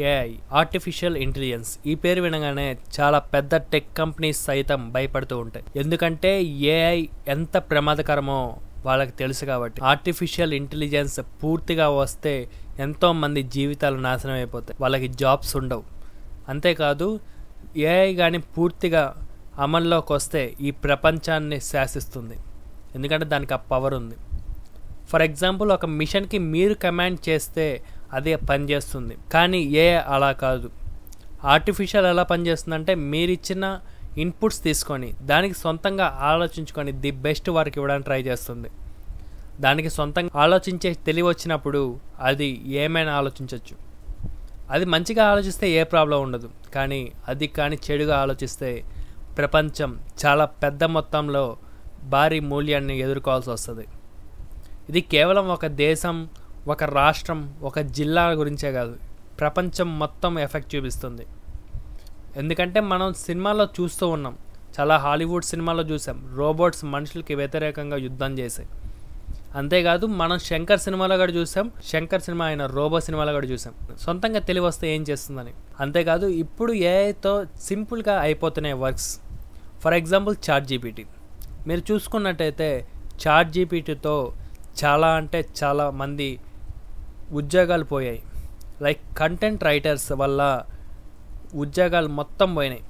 AI artificial intelligence ఈ పేరు వినగానే చాలా పెద్ద టెక్ కంపెనీస్ సైతం భయపడుతూ ఉంటాయి. ఎందుకంటే ఏఐ ఎంత ప్రమాదకరమో వాళ్ళకి తెలుసు కాబట్టి. ఆర్టిఫిషియల్ ఇంటెలిజెన్స్ పూర్తిగా వస్తే ఎంతో మంది జీవితాలు నాశనం అయిపోతాయి, వాళ్ళకి జాబ్స్ ఉండవు. అంతేకాదు ఏఐ కానీ పూర్తిగా అమల్లోకి వస్తే ఈ ప్రపంచాన్ని శాసిస్తుంది, ఎందుకంటే దానికి ఆ పవర్ ఉంది. ఫర్ ఎగ్జాంపుల్ ఒక మిషన్కి మీరు కమాండ్ చేస్తే అదే పనిచేస్తుంది, కానీ ఏఐ అలా కాదు. ఆర్టిఫిషియల్ ఎలా పనిచేస్తుందంటే మీరిచ్చిన ఇన్పుట్స్ తీసుకొని దానికి సొంతంగా ఆలోచించుకొని ది బెస్ట్ వర్క్ ఇవ్వడానికి ట్రై చేస్తుంది. దానికి సొంతంగా ఆలోచించే తెలివి వచ్చినప్పుడు అది ఏమైనా ఆలోచించవచ్చు. అది మంచిగా ఆలోచిస్తే ఏ ప్రాబ్లం ఉండదు, కానీ చెడుగా ఆలోచిస్తే ప్రపంచం చాలా పెద్ద మొత్తంలో భారీ మూల్యాన్ని ఎదుర్కోవాల్సి వస్తుంది. ఇది కేవలం ఒక దేశం, ఒక రాష్ట్రం, ఒక జిల్లా గురించే కాదు, ప్రపంచం మొత్తం ఎఫెక్ట్ చూపిస్తుంది. ఎందుకంటే మనం సినిమాలో చూస్తూ ఉన్నాం, చాలా హాలీవుడ్ సినిమాలో చూసాం, రోబోట్స్ మనుషులకి వ్యతిరేకంగా యుద్ధం చేసాయి. అంతేకాదు మనం శంకర్ సినిమాలో కూడా చూసాం, శంకర్ సినిమా అయిన రోబో సినిమాలో కూడా చూసాం, సొంతంగా తెలివి వస్తే ఏం చేస్తుందని. అంతేకాదు ఇప్పుడు ఏఐతో సింపుల్గా అయిపోతున్నాయి works. For example chat GPT మీరు చూసుకున్నట్టయితే చాట్ జీపీటీతో చాలా మంది ఉద్యోగాలు పోయాయి. లైక్ కంటెంట్ రైటర్స్ వల్ల ఉద్యోగాలు మొత్తం పోయినాయి.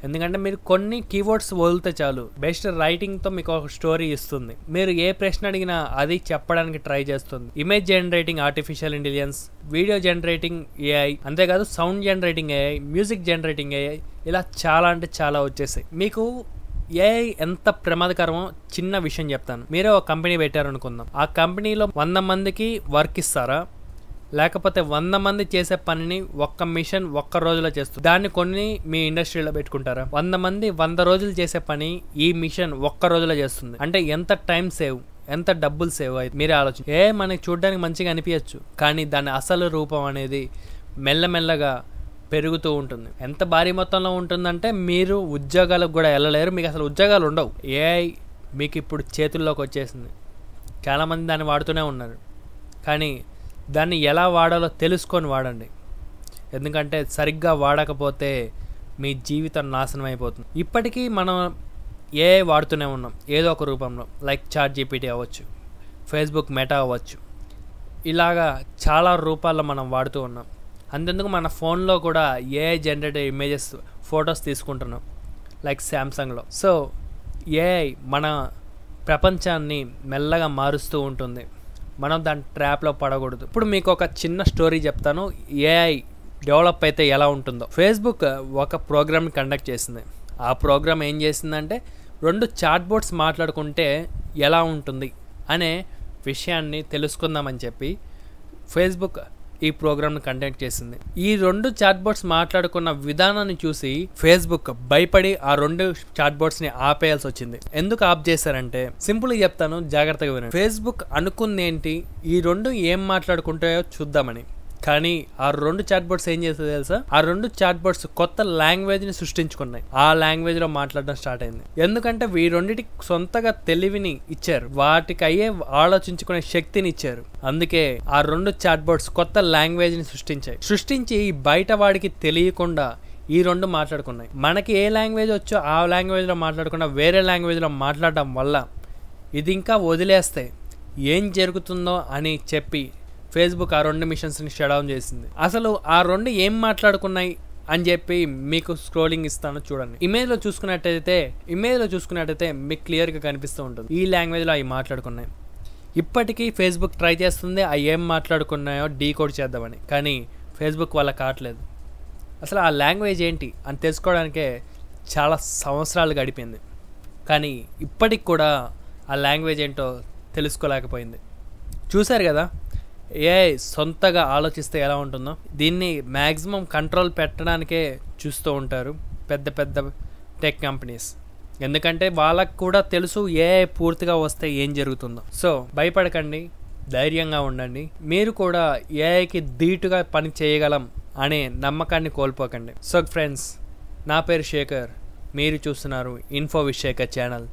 ఎందుకంటే మీరు కొన్ని కీవర్డ్స్ వదిలితే చాలు, బెస్ట్ రైటింగ్తో మీకు ఒక స్టోరీ ఇస్తుంది. మీరు ఏ ప్రశ్న అడిగినా అది చెప్పడానికి ట్రై చేస్తుంది. Image generating artificial intelligence, video generating AI, అంతేకాదు sound generating AI, music generating AI, ఇలా చాలా వచ్చేసాయి. మీకు ఏఐ ఎంత ప్రమాదకరమో చిన్న విషయం చెప్తాను. మీరే ఒక కంపెనీ పెట్టారనుకుందాం, ఆ కంపెనీలో 100 మందికి వర్క్ ఇస్తారా, లేకపోతే 100 మంది చేసే పనిని ఒక్క మిషన్ ఒక్క రోజులో చేస్తుంది, దాన్ని కొన్ని మీ ఇండస్ట్రీలో పెట్టుకుంటారా? 100 మంది 100 రోజులు చేసే పని ఈ మిషన్ ఒక్క రోజులో చేస్తుంది అంటే ఎంత టైం సేవ్, ఎంత డబ్బులు సేవ్ అయితే మీరే ఆలోచన. మనకి చూడడానికి మంచిగా అనిపించచ్చు, కానీ దాని అసలు రూపం అనేది మెల్లమెల్లగా పెరుగుతూ ఉంటుంది. ఎంత భారీ మొత్తంలో ఉంటుందంటే మీరు ఉద్యోగాలకు కూడా వెళ్ళలేరు, మీకు అసలు ఉద్యోగాలు ఉండవు. ఏఐ మీకు ఇప్పుడు చేతుల్లోకి వచ్చేసింది, చాలామంది దాన్ని వాడుతూనే ఉన్నారు, కానీ దాన్ని ఎలా వాడాలో తెలుసుకొని వాడండి. ఎందుకంటే సరిగ్గా వాడకపోతే మీ జీవితం నాశనం అయిపోతుంది. ఇప్పటికీ మనం ఏఐ వాడుతూనే ఉన్నాం ఏదో ఒక రూపంలో, లైక్ చాట్ జీపీటీ అవ్వచ్చు, ఫేస్బుక్ మెటా అవ్వచ్చు, ఇలాగా చాలా రూపాల్లో మనం వాడుతూ ఉన్నాం. అంతెందుకు మన ఫోన్లో కూడా ఏఐ జనరేటెడ్ ఇమేజెస్, ఫొటోస్ తీసుకుంటున్నాం, లైక్ శాంసంగ్లో. సో ఏఐ మన ప్రపంచాన్ని మెల్లగా మారుస్తూ ఉంటుంది, మనం దాని ట్రాప్లో పడకూడదు. ఇప్పుడు మీకు ఒక చిన్న స్టోరీ చెప్తాను, ఏఐ డెవలప్ అయితే ఎలా ఉంటుందో. ఫేస్బుక్ ఒక ప్రోగ్రామ్ని కండక్ట్ చేసింది. ఆ ప్రోగ్రామ్ ఏం చేసిందంటే 2 చాట్ బోట్స్ మాట్లాడుకుంటే ఎలా ఉంటుంది అనే విషయాన్ని తెలుసుకుందామని చెప్పి ఫేస్బుక్ ఈ ప్రోగ్రామ్ని కండక్ట్ చేసింది. ఈ 2 చాట్ బోట్స్ మాట్లాడుకున్న విధానాన్ని చూసి ఫేస్బుక్ భయపడి ఆ 2 చాట్ బోట్స్ ని ఆపేయాల్సి వచ్చింది. ఎందుకు ఆఫ్ చేశారంటే సింపుల్గా చెప్తాను, జాగ్రత్తగా వినండి. ఫేస్బుక్ అనుకుంది ఏంటి, ఈ 2 ఏం మాట్లాడుకుంటాయో చూద్దామని. కానీ ఆ 2 చాట్ బోట్స్ ఏం చేస్తుందో తెలుసా, ఆ 2 చాట్ బోట్స్ కొత్త లాంగ్వేజ్ ని సృష్టించుకున్నాయి, ఆ లాంగ్వేజ్ లో మాట్లాడడం స్టార్ట్ అయింది. ఎందుకంటే ఈ రెండింటికి సొంతగా తెలివిని ఇచ్చారు, వాటికి అయ్యే ఆలోచించుకునే శక్తిని ఇచ్చారు. అందుకే ఆ 2 చాట్ బోట్స్ కొత్త లాంగ్వేజ్ ని సృష్టించి బయట వాడికి తెలియకుండా ఈ 2 మాట్లాడుకున్నాయి. మనకి ఏ లాంగ్వేజ్ వచ్చో ఆ లాంగ్వేజ్ లో మాట్లాడకుండా వేరే లాంగ్వేజ్ లో మాట్లాడడం వల్ల ఇది ఇంకా వదిలేస్తే ఏం జరుగుతుందో అని చెప్పి ఫేస్బుక్ ఆ 2 మిషన్స్ని షట్ డౌన్ చేసింది. అసలు ఆ 2 ఏం మాట్లాడుకున్నాయి అని చెప్పి మీకు స్క్రోలింగ్ ఇస్తాను చూడండి. ఇమేజ్లో చూసుకున్నట్టయితే మీకు క్లియర్గా కనిపిస్తూ ఉంటుంది ఈ లాంగ్వేజ్లో అవి మాట్లాడుకున్నాయి. ఇప్పటికీ ఫేస్బుక్ ట్రై చేస్తుంది అవి ఏం మాట్లాడుకున్నాయో డీకోడ్ చేద్దామని, కానీ ఫేస్బుక్ వాళ్ళకి కావట్లేదు. అసలు ఆ లాంగ్వేజ్ ఏంటి అని తెలుసుకోవడానికే చాలా సంవత్సరాలు గడిపింది, కానీ ఇప్పటికి కూడా ఆ లాంగ్వేజ్ ఏంటో తెలుసుకోలేకపోయింది. చూశారు కదా ఏఐ సొంతగా ఆలోచిస్తే ఎలా ఉంటుందో. దీన్ని మ్యాక్సిమం కంట్రోల్ పెట్టడానికే చూస్తూ ఉంటారు పెద్ద టెక్ కంపెనీస్, ఎందుకంటే వాళ్ళకు కూడా తెలుసు ఏఐ పూర్తిగా వస్తే ఏం జరుగుతుందో. సో భయపడకండి, ధైర్యంగా ఉండండి. మీరు కూడా ఏఐకి ధీటుగా పని చేయగలం అనే నమ్మకాన్ని కోల్పోకండి. సో ఫ్రెండ్స్, నా పేరు శేఖర్, మీరు చూస్తున్నారు ఇన్ఫో విత్ శేఖర్ ఛానల్.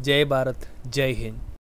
జై భారత్, జై హింద్.